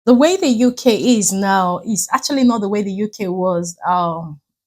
The way the UK is now is actually not the way the UK was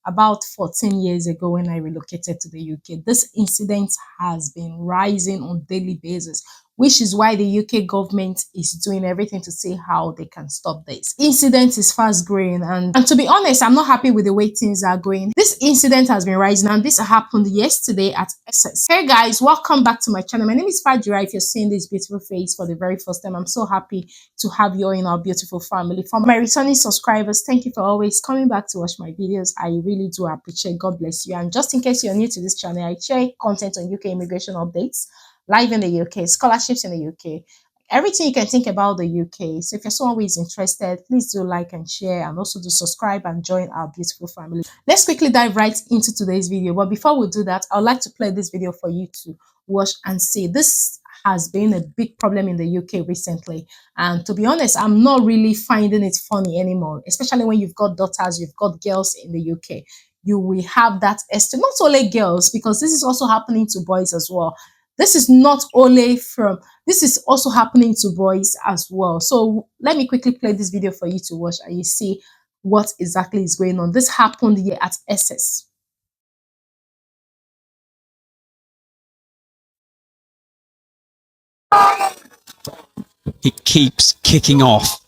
about 14 years ago when I relocated to the UK. This incident has been rising on daily basis, which is why the UK government is doing everything to see how they can stop this. Incident is fast growing, and to be honest, I'm not happy with the way things are going. This incident has been rising, and this happened yesterday at Essex. Hey guys, welcome back to my channel. My name is Fajira. If you're seeing this beautiful face for the very first time, I'm so happy to have you all in our beautiful family. For my returning subscribers, thank you for always coming back to watch my videos. I really do appreciate. God bless you. And just in case you're new to this channel, I share content on UK immigration updates, live in the UK, scholarships in the UK, everything you can think about the UK. So if you're someone who is interested, please do like and share, and also do subscribe and join our beautiful family. Let's quickly dive right into today's video. But before we do that, I would like to play this video for you to watch and see. This has been a big problem in the UK recently, and to be honest, I'm not really finding it funny anymore, especially when you've got daughters, you've got girls in the UK. You will have that esteem, not only girls, because this is also happening to boys as well. This is also happening to boys as well. So let me quickly play this video for you to watch, and you see what exactly is going on. This happened here at Essex. It keeps kicking off.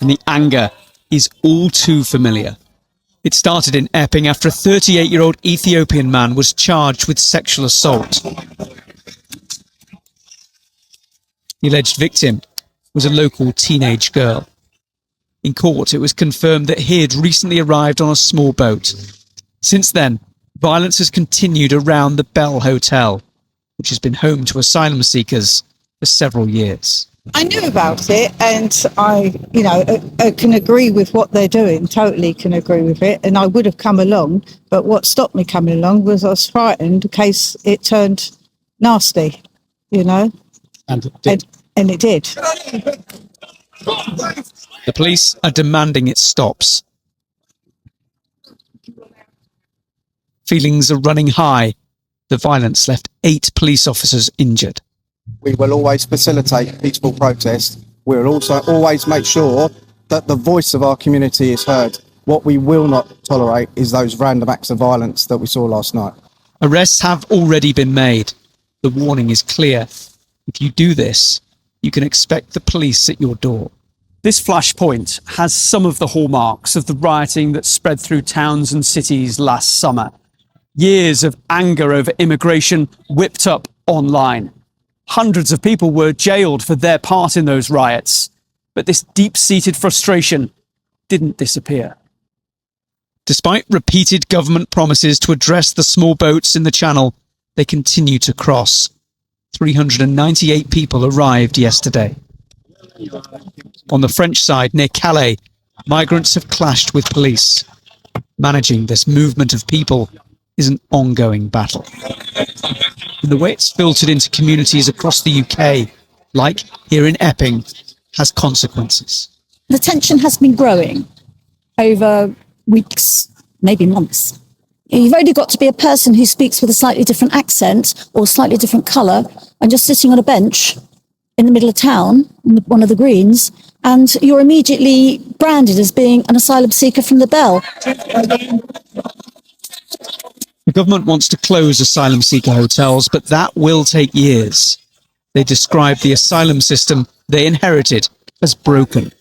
And the anger is all too familiar. It started in Epping after a 38-year-old Ethiopian man was charged with sexual assault. The alleged victim was a local teenage girl. In court, it was confirmed that he had recently arrived on a small boat. Since then, violence has continued around the Bell Hotel, which has been home to asylum seekers for several years. I knew about it, and I can agree with what they're doing, totally can agree with it, and I would have come along, but what stopped me coming along was I was frightened in case it turned nasty, And it did. And it did. The police are demanding it stops. Feelings are running high. The violence left 8 police officers injured. We will always facilitate peaceful protest. We will also always make sure that the voice of our community is heard. What we will not tolerate is those random acts of violence that we saw last night. Arrests have already been made. The warning is clear. If you do this, you can expect the police at your door. This flashpoint has some of the hallmarks of the rioting that spread through towns and cities last summer. Years of anger over immigration whipped up online. Hundreds of people were jailed for their part in those riots, but this deep-seated frustration didn't disappear. Despite repeated government promises to address the small boats in the channel, they continue to cross. 398 people arrived yesterday. On the French side, near Calais, migrants have clashed with police. Managing this movement of people is an ongoing battle. And the way it's filtered into communities across the UK, like here in Epping, has consequences. The tension has been growing over weeks, maybe months. You've only got to be a person who speaks with a slightly different accent or slightly different colour and just sitting on a bench in the middle of town, on one of the greens, and you're immediately branded as being an asylum seeker from the Bell. The government wants to close asylum seeker hotels, but that will take years. They describe the asylum system they inherited as broken.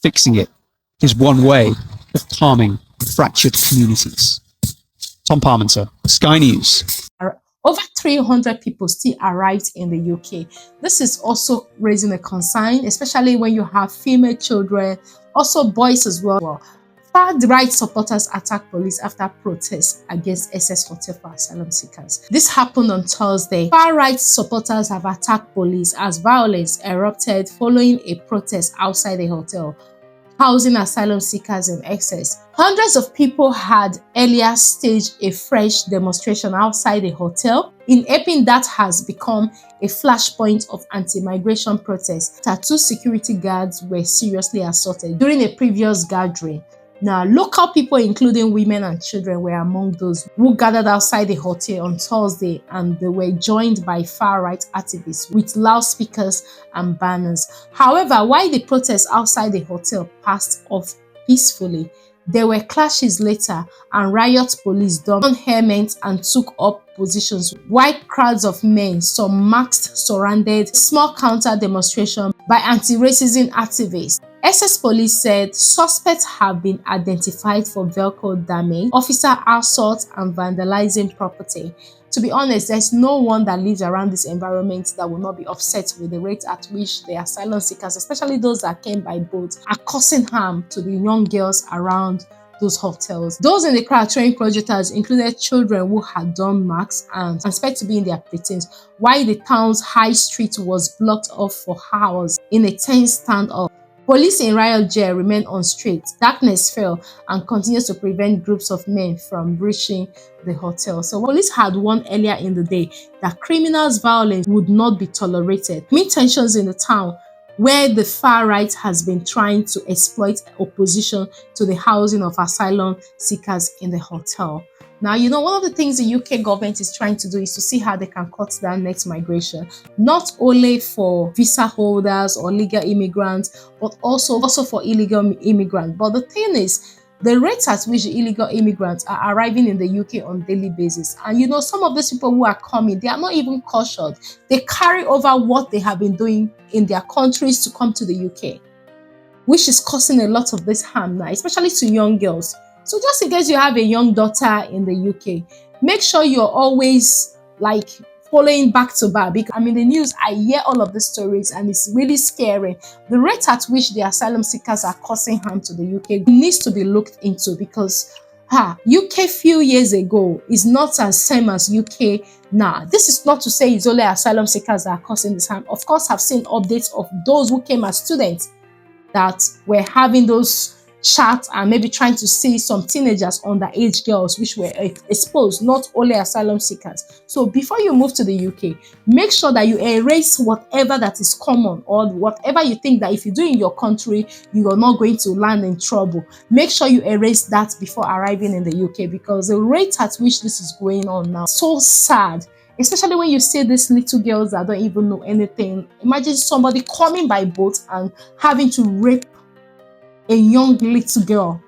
Fixing it is one way of calming fractured communities. Tom Parmenter, Sky News. Over 300 people still arrived in the UK. This is also raising a concern, especially when you have female children, also boys as well. Far-right supporters attacked police after protests against Essex Hotel for asylum seekers. This happened on Thursday. Far-right supporters have attacked police as violence erupted following a protest outside the hotel housing asylum seekers in Essex. Hundreds of people had earlier staged a fresh demonstration outside the hotel. In Epping, that has become a flashpoint of anti-migration protests after 2 security guards were seriously assaulted during a previous gathering. Now, local people, including women and children, were among those who gathered outside the hotel on Thursday, and they were joined by far-right activists with loudspeakers and banners. However, while the protests outside the hotel passed off peacefully, there were clashes later, and riot police donned helmets and took up positions, while crowds of men, some masked, surrounded small counter-demonstration by anti-racism activists. Essex police said suspects have been identified for vehicle damage, officer assault, and vandalizing property. To be honest, there's no one that lives around this environment that will not be upset with the rate at which the asylum seekers, especially those that came by boat, are causing harm to the young girls around those hotels. Those in the crowd showing projectors included children who had done masks and expect to be in their preteens, while the town's high street was blocked off for hours in a tense standoff. Police in riot gear remained on street. Darkness fell and continues to prevent groups of men from breaching the hotel. So police had warned earlier in the day that criminals' violence would not be tolerated. Amid tensions in the town, where the far right has been trying to exploit opposition to the housing of asylum seekers in the hotel. Now, you know, one of the things the UK government is trying to do is to see how they can cut down net migration, not only for visa holders or legal immigrants, but also for illegal immigrants. But the thing is, the rate at which the illegal immigrants are arriving in the UK on a daily basis. And you know, some of these people who are coming, they are not even cautioned. They carry over what they have been doing in their countries to come to the UK, which is causing a lot of this harm now, especially to young girls. So just in case you have a young daughter in the UK, make sure you're always like following back to back, because I'm in the news, I hear all of these stories and it's really scary. The rate at which the asylum seekers are causing harm to the UK needs to be looked into, because UK few years ago is not as same as UK now. This is not to say it's only asylum seekers that are causing this harm. Of course, I've seen updates of those who came as students that were having those chats and maybe trying to see some teenagers, underage girls, which were exposed, not only asylum seekers. So before you move to the UK, make sure that you erase whatever that is common, or whatever you think that if you do in your country, you are not going to land in trouble. Make sure you erase that before arriving in the UK, because the rate at which this is going on now, so sad. Especially when you see these little girls that don't even know anything. Imagine somebody coming by boat and having to rape a young little girl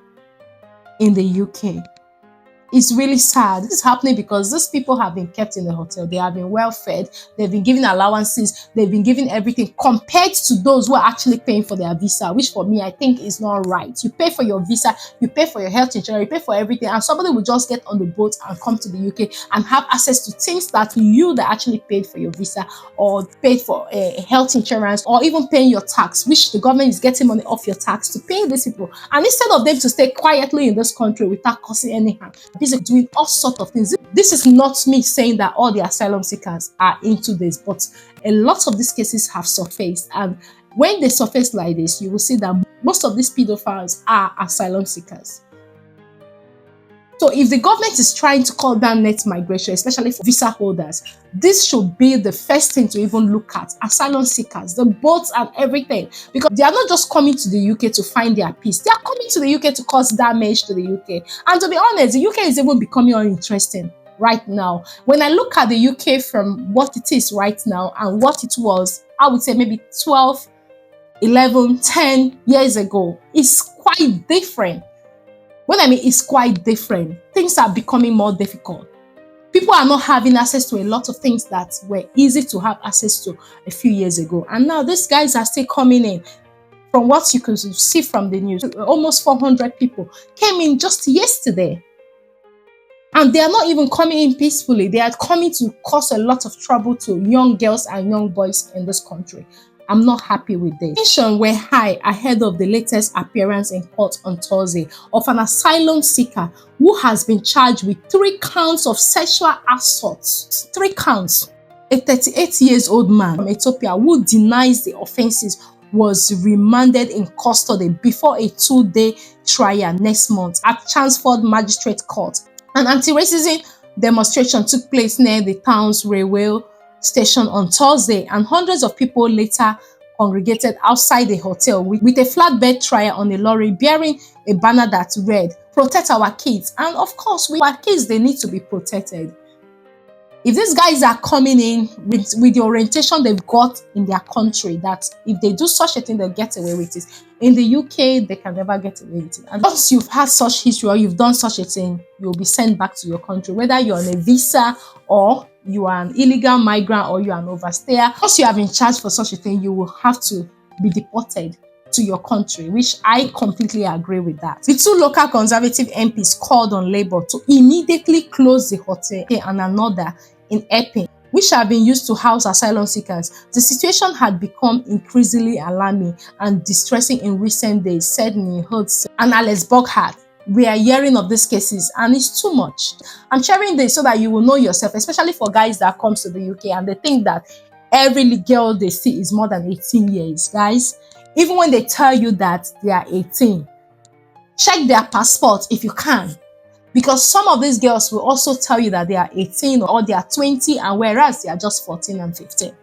in the UK. It's really sad. This is happening because these people have been kept in the hotel. They have been well fed. They've been given allowances. They've been given everything compared to those who are actually paying for their visa, which for me, I think is not right. You pay for your visa, you pay for your health insurance, you pay for everything, and somebody will just get on the boat and come to the UK and have access to things that you that actually paid for your visa or paid for health insurance, or even paying your tax, which the government is getting money off your tax to pay these people. And instead of them to stay quietly in this country without causing any harm, these are doing all sorts of things. This is not me saying that all the asylum seekers are into this, but a lot of these cases have surfaced. And when they surface like this, you will see that most of these pedophiles are asylum seekers. So if the government is trying to cut down net migration, especially for visa holders, this should be the first thing to even look at. Asylum seekers, the boats and everything, because they are not just coming to the UK to find their peace. They are coming to the UK to cause damage to the UK. And to be honest, the UK is even becoming uninteresting right now. When I look at the UK from what it is right now and what it was, I would say maybe 12, 11, 10 years ago, it's quite different. What I mean is quite different. Things are becoming more difficult. People are not having access to a lot of things that were easy to have access to a few years ago. And now these guys are still coming in. From what you can see from the news, almost 400 people came in just yesterday. And they are not even coming in peacefully. They are coming to cause a lot of trouble to young girls and young boys in this country. I'm not happy with this. Tensions were high ahead of the latest appearance in court on Thursday of an asylum seeker who has been charged with 3 counts of sexual assault. 3 counts. A 38-year-old man from Ethiopia who denies the offenses was remanded in custody before a 2-day trial next month at Chelmsford Magistrate Court. An anti-racism demonstration took place near the town's railway station on Thursday, and hundreds of people later congregated outside the hotel with a flatbed trial on a lorry bearing a banner that read, "Protect our kids." And of course, our kids, they need to be protected. If these guys are coming in with the orientation they've got in their country, that if they do such a thing, they'll get away with it. In the UK, they can never get away with it. And once you've had such history or you've done such a thing, you'll be sent back to your country, whether you're on a visa or you are an illegal migrant or you're an overstayer. Once you have been charged for such a thing, you will have to be deported to your country, which I completely agree with that. The two local conservative MPs called on Labour to immediately close the hotel and another in Epping, which have been used to house asylum seekers. The situation had become increasingly alarming and distressing in recent days, said Hudson and Alex Burkhardt. We are hearing of these cases and it's too much. I'm sharing this so that you will know yourself, especially for guys that comes to the UK and they think that every girl they see is more than 18 years. Guys, even when they tell you that they are 18, check their passport if you can. Because some of these girls will also tell you that they are 18 or they are 20, and whereas they are just 14 and 15.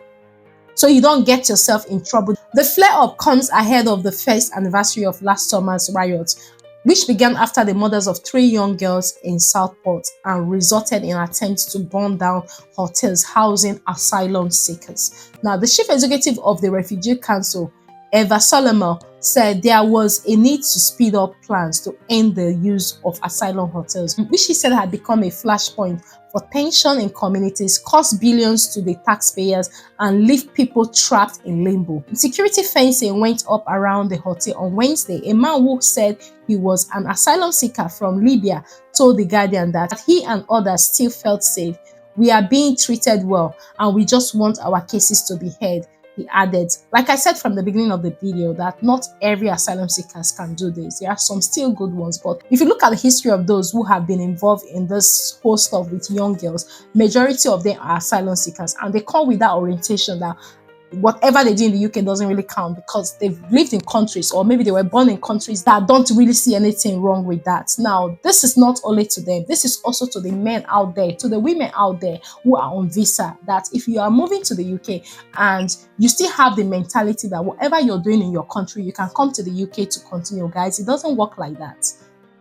So you don't get yourself in trouble. The flare-up comes ahead of the first anniversary of last summer's riots, which began after the murders of 3 young girls in Southport and resulted in attempts to burn down hotels housing asylum seekers. Now, the chief executive of the Refugee Council, Eva Solomon, said there was a need to speed up plans to end the use of asylum hotels, which he said had become a flashpoint for tension in communities, cost billions to the taxpayers, and leave people trapped in limbo. Security fencing went up around the hotel on Wednesday. A man who said he was an asylum seeker from Libya told The Guardian that he and others still felt safe. "We are being treated well, and we just want our cases to be heard," he added. Like I said from the beginning of the video, that not every asylum seekers can do this. There are some still good ones, but if you look at the history of those who have been involved in this whole stuff with young girls, majority of them are asylum seekers, and they come with that orientation that whatever they do in the UK doesn't really count because they've lived in countries, or maybe they were born in countries that don't really see anything wrong with that. Now, this is not only to them, this is also to the men out there, to the women out there who are on visa, that if you are moving to the UK and you still have the mentality that whatever you're doing in your country, you can come to the UK to continue, guys, it doesn't work like that.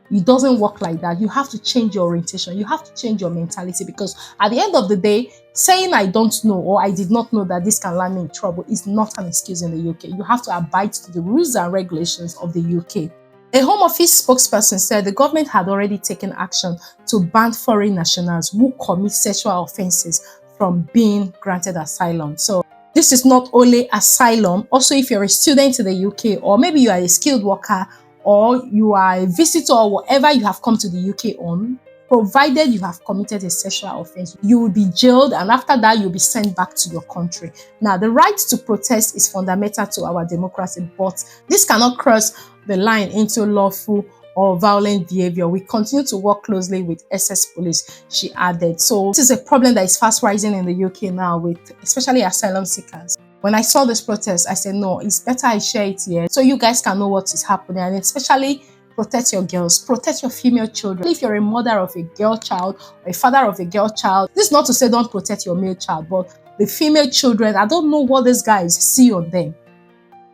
It doesn't work like that. You have to change your orientation. You have to change your mentality, because at the end of the day, saying I don't know or I did not know that this can land me in trouble is not an excuse in the UK. You have to abide to the rules and regulations of the UK. A Home Office spokesperson said the government had already taken action to ban foreign nationals who commit sexual offences from being granted asylum. So this is not only asylum, also if you're a student in the UK, or maybe you are a skilled worker, or you are a visitor, or whatever you have come to the UK on, provided you have committed a sexual offense, you will be jailed, and after that, you'll be sent back to your country. Now, the right to protest is fundamental to our democracy, but this cannot cross the line into lawful or violent behavior. We continue to work closely with Essex police, she added. So this is a problem that is fast rising in the UK now, with especially asylum seekers. When I saw this protest, I said, no, it's better I share it here so you guys can know what is happening, and especially protect your girls, protect your female children. If you're a mother of a girl child or a father of a girl child, this is not to say don't protect your male child, but the female children, I don't know what these guys see on them,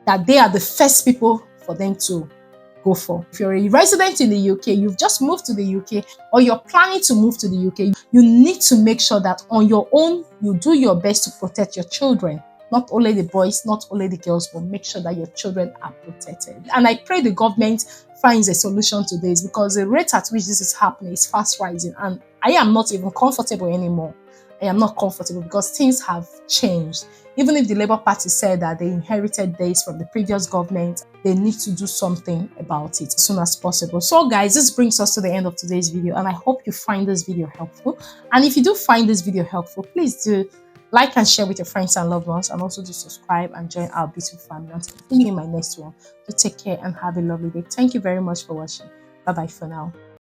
that they are the first people for them to go for. If you're a resident in the UK, you've just moved to the UK, or you're planning to move to the UK, you need to make sure that on your own, you do your best to protect your children. Not only the boys, not only the girls, but make sure that your children are protected. And I pray the government finds a solution to this, because the rate at which this is happening is fast rising, and I am not even comfortable anymore. I am not comfortable because things have changed. Even if the Labour Party said that they inherited this from the previous government, they need to do something about it as soon as possible. So guys, this brings us to the end of today's video, and I hope you find this video helpful. And if you do find this video helpful, please do like and share with your friends and loved ones, and also do subscribe and join our beautiful family. Until I see you in my next one, do take care and have a lovely day. Thank you very much for watching. Bye bye for now.